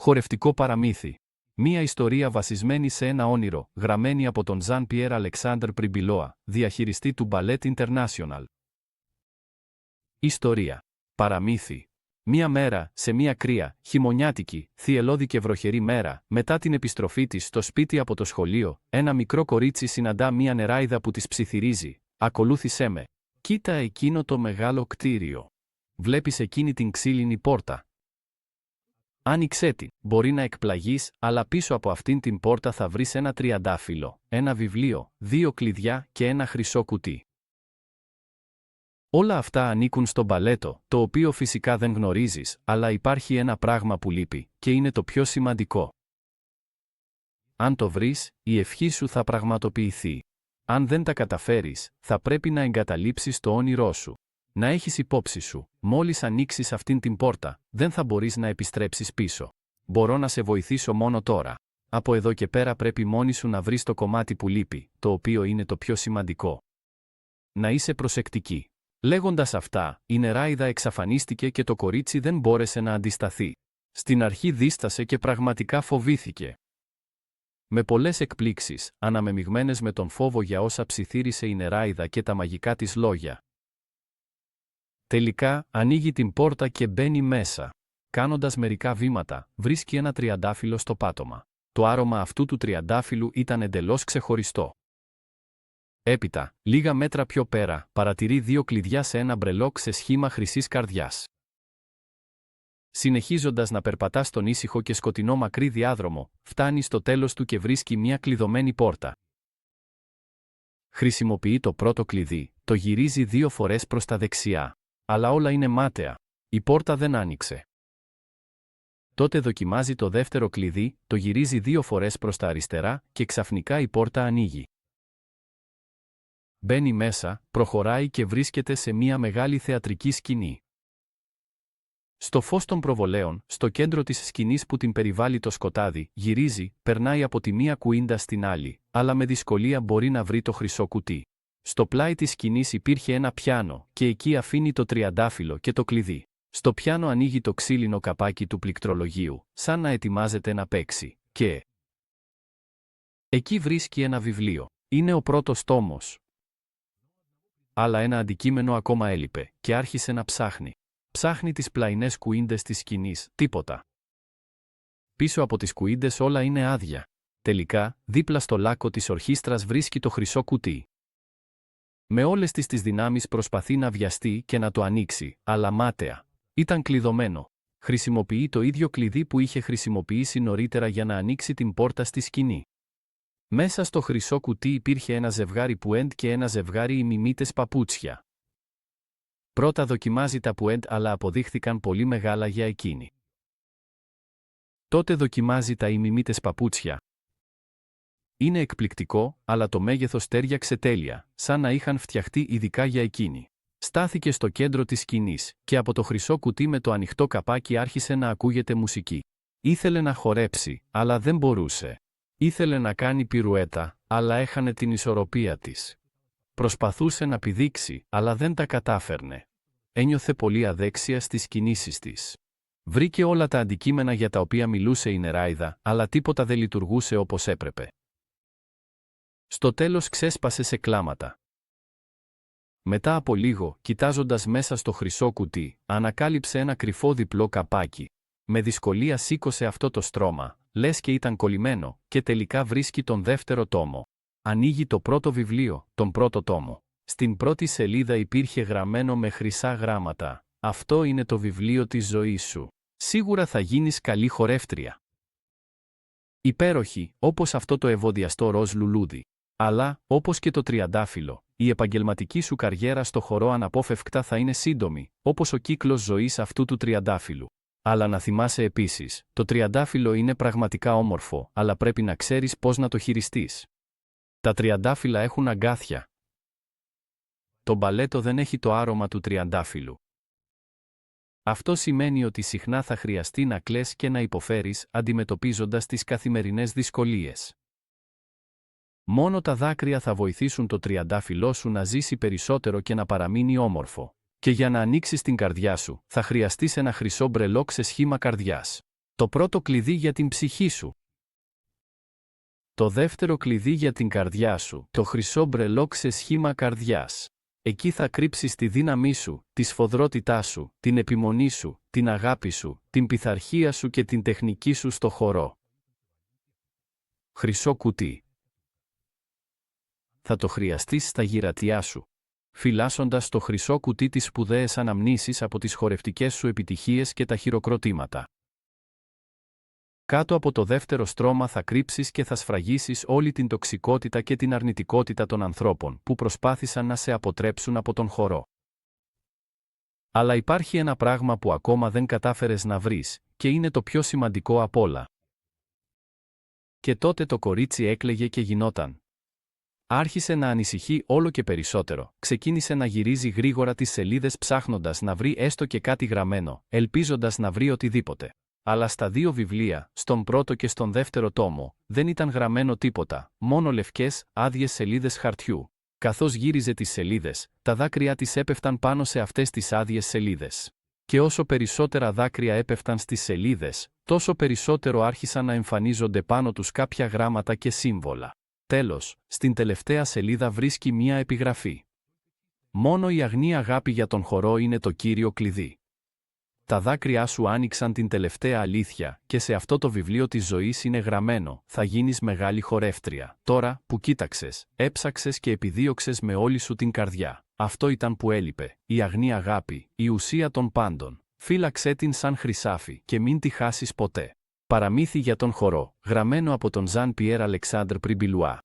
Χορευτικό παραμύθι. Μία ιστορία βασισμένη σε ένα όνειρο, γραμμένη από τον Ζαν Πιέρ Αλεξάνδρ Πριμπιλόα, διαχειριστή του Ballet International. Ιστορία. Παραμύθι. Μία μέρα, σε μία κρύα, χειμωνιάτικη, θυελλώδη και βροχερή μέρα, μετά την επιστροφή της στο σπίτι από το σχολείο, ένα μικρό κορίτσι συναντά μία νεράιδα που της ψιθυρίζει. «Ακολούθησέ με. Κοίτα εκείνο το μεγάλο κτίριο. Βλέπεις εκείνη την ξύλινη πόρτα. Άνοιξέ την. Μπορεί να εκπλαγείς, αλλά πίσω από αυτήν την πόρτα θα βρεις ένα τριαντάφυλλο, ένα βιβλίο, 2 κλειδιά και ένα χρυσό κουτί. Όλα αυτά ανήκουν στο μπαλέτο, το οποίο φυσικά δεν γνωρίζεις, αλλά υπάρχει ένα πράγμα που λείπει, και είναι το πιο σημαντικό. Αν το βρεις, η ευχή σου θα πραγματοποιηθεί. Αν δεν τα καταφέρεις, θα πρέπει να εγκαταλείψεις το όνειρό σου. Να έχεις υπόψη σου, μόλις ανοίξεις αυτήν την πόρτα, δεν θα μπορείς να επιστρέψεις πίσω. Μπορώ να σε βοηθήσω μόνο τώρα. Από εδώ και πέρα πρέπει μόνη σου να βρεις το κομμάτι που λείπει, το οποίο είναι το πιο σημαντικό. Να είσαι προσεκτική. Λέγοντας αυτά, η νεράιδα εξαφανίστηκε και το κορίτσι δεν μπόρεσε να αντισταθεί. Στην αρχή δίστασε και πραγματικά φοβήθηκε. Με πολλές εκπλήξεις, αναμεμειγμένες με τον φόβο για όσα ψιθύρισε η νεράιδα και τα μαγικά της λόγια. Τελικά, ανοίγει την πόρτα και μπαίνει μέσα. Κάνοντας μερικά βήματα, βρίσκει ένα τριαντάφυλλο στο πάτωμα. Το άρωμα αυτού του τριαντάφυλλου ήταν εντελώς ξεχωριστό. Έπειτα, λίγα μέτρα πιο πέρα, παρατηρεί 2 κλειδιά σε ένα μπρελόκ σε σχήμα χρυσής καρδιάς. Συνεχίζοντας να περπατά στον ήσυχο και σκοτεινό μακρύ διάδρομο, φτάνει στο τέλος του και βρίσκει μια κλειδωμένη πόρτα. Χρησιμοποιεί το πρώτο κλειδί, το γυρίζει 2 φορές προς τα δεξιά. Αλλά όλα είναι μάταια. Η πόρτα δεν άνοιξε. Τότε δοκιμάζει το δεύτερο κλειδί, το γυρίζει 2 φορές προς τα αριστερά και ξαφνικά η πόρτα ανοίγει. Μπαίνει μέσα, προχωράει και βρίσκεται σε μια μεγάλη θεατρική σκηνή. Στο φως των προβολέων, στο κέντρο της σκηνής που την περιβάλλει το σκοτάδι, γυρίζει, περνάει από τη μία κουίντα στην άλλη, αλλά με δυσκολία μπορεί να βρει το χρυσό κουτί. Στο πλάι της σκηνής υπήρχε ένα πιάνο και εκεί αφήνει το τριαντάφυλλο και το κλειδί. Στο πιάνο ανοίγει το ξύλινο καπάκι του πληκτρολογίου, σαν να ετοιμάζεται να παίξει, και εκεί βρίσκει ένα βιβλίο. Είναι ο πρώτος τόμος. Αλλά ένα αντικείμενο ακόμα έλειπε και άρχισε να ψάχνει. Ψάχνει τις πλαϊνές κουίντες της σκηνής, τίποτα. Πίσω από τις κουίντες όλα είναι άδεια. Τελικά, δίπλα στο λάκκο της ορχήστρας βρίσκει το χρυσό κουτί. Με όλες τις δυνάμεις προσπαθεί να βιαστεί και να το ανοίξει, αλλά μάταια. Ήταν κλειδωμένο. Χρησιμοποιεί το ίδιο κλειδί που είχε χρησιμοποιήσει νωρίτερα για να ανοίξει την πόρτα στη σκηνή. Μέσα στο χρυσό κουτί υπήρχε ένα ζευγάρι πουέντ και ένα ζευγάρι ημιμήτες παπούτσια. Πρώτα δοκιμάζει τα πουέντ, αλλά αποδείχθηκαν πολύ μεγάλα για εκείνη. Τότε δοκιμάζει τα ημιμήτες παπούτσια. Είναι εκπληκτικό, αλλά το μέγεθος τέριαξε τέλεια, σαν να είχαν φτιαχτεί ειδικά για εκείνη. Στάθηκε στο κέντρο της σκηνής και από το χρυσό κουτί με το ανοιχτό καπάκι άρχισε να ακούγεται μουσική. Ήθελε να χορέψει, αλλά δεν μπορούσε. Ήθελε να κάνει πυρουέτα, αλλά έχανε την ισορροπία της. Προσπαθούσε να πηδήξει, αλλά δεν τα κατάφερνε. Ένιωθε πολύ αδέξια στις κινήσεις της. Βρήκε όλα τα αντικείμενα για τα οποία μιλούσε η νεράιδα, αλλά τίποτα δεν λειτουργούσε όπως έπρεπε. Στο τέλος ξέσπασε σε κλάματα. Μετά από λίγο, κοιτάζοντας μέσα στο χρυσό κουτί, ανακάλυψε ένα κρυφό διπλό καπάκι. Με δυσκολία σήκωσε αυτό το στρώμα, λες και ήταν κολλημένο, και τελικά βρίσκει τον δεύτερο τόμο. Ανοίγει το πρώτο βιβλίο, τον πρώτο τόμο. Στην πρώτη σελίδα υπήρχε γραμμένο με χρυσά γράμματα: «Αυτό είναι το βιβλίο της ζωής σου. Σίγουρα θα γίνεις καλή χορεύτρια. Υπέροχη, όπως αυτό το ευωδιαστό ροζ λουλούδι. Αλλά, όπως και το τριαντάφυλλο, η επαγγελματική σου καριέρα στο χορό αναπόφευκτα θα είναι σύντομη, όπως ο κύκλος ζωής αυτού του τριαντάφυλλου. Αλλά να θυμάσαι επίσης, το τριαντάφυλλο είναι πραγματικά όμορφο, αλλά πρέπει να ξέρεις πώς να το χειριστείς. Τα τριαντάφυλλα έχουν αγκάθια. Το μπαλέτο δεν έχει το άρωμα του τριαντάφυλλου. Αυτό σημαίνει ότι συχνά θα χρειαστεί να κλαις και να υποφέρεις, αντιμετωπίζοντας τις καθημερινές δυσκολίες. Μόνο τα δάκρυα θα βοηθήσουν το τριαντάφυλλό σου να ζήσει περισσότερο και να παραμείνει όμορφο. Και για να ανοίξεις την καρδιά σου, θα χρειαστείς ένα χρυσό μπρελόκ σε σχήμα καρδιάς. Το πρώτο κλειδί για την ψυχή σου. Το δεύτερο κλειδί για την καρδιά σου, το χρυσό μπρελόκ σε σχήμα καρδιάς. Εκεί θα κρύψεις τη δύναμή σου, τη σφοδρότητά σου, την επιμονή σου, την αγάπη σου, την πειθαρχία σου και την τεχνική σου στο χορό. Χρυσό κουτί. Θα το χρειαστείς στα γυρατιά σου. Φυλάσσοντας το χρυσό κουτί τις σπουδαίες αναμνήσεις από τις χορευτικές σου επιτυχίες και τα χειροκροτήματα. Κάτω από το δεύτερο στρώμα θα κρύψεις και θα σφραγίσεις όλη την τοξικότητα και την αρνητικότητα των ανθρώπων που προσπάθησαν να σε αποτρέψουν από τον χορό. Αλλά υπάρχει ένα πράγμα που ακόμα δεν κατάφερες να βρεις, και είναι το πιο σημαντικό απ' όλα. Και τότε το κορίτσι έκλαιγε και γινόταν. Άρχισε να ανησυχεί όλο και περισσότερο, ξεκίνησε να γυρίζει γρήγορα τις σελίδες ψάχνοντας να βρει έστω και κάτι γραμμένο, ελπίζοντας να βρει οτιδήποτε. Αλλά στα δύο βιβλία, στον πρώτο και στον δεύτερο τόμο, δεν ήταν γραμμένο τίποτα, μόνο λευκές, άδειες σελίδες χαρτιού. Καθώς γύριζε τις σελίδες, τα δάκρυα της έπεφταν πάνω σε αυτές τις άδειες σελίδες. Και όσο περισσότερα δάκρυα έπεφταν στις σελίδες, τόσο περισσότερο άρχισαν να εμφανίζονται πάνω τους κάποια γράμματα και σύμβολα. Τέλος, στην τελευταία σελίδα βρίσκει μία επιγραφή. Μόνο η αγνή αγάπη για τον χορό είναι το κύριο κλειδί. Τα δάκρυά σου άνοιξαν την τελευταία αλήθεια και σε αυτό το βιβλίο της ζωής είναι γραμμένο «Θα γίνεις μεγάλη χορεύτρια». Τώρα, που κοίταξες, έψαξες και επιδίωξες με όλη σου την καρδιά. Αυτό ήταν που έλειπε, η αγνή αγάπη, η ουσία των πάντων. Φύλαξέ την σαν χρυσάφι και μην τη χάσεις ποτέ. Παραμύθι για τον χορό, γραμμένο από τον Ζαν Πιέρ Αλεξάνδρ Πριμπιλουά.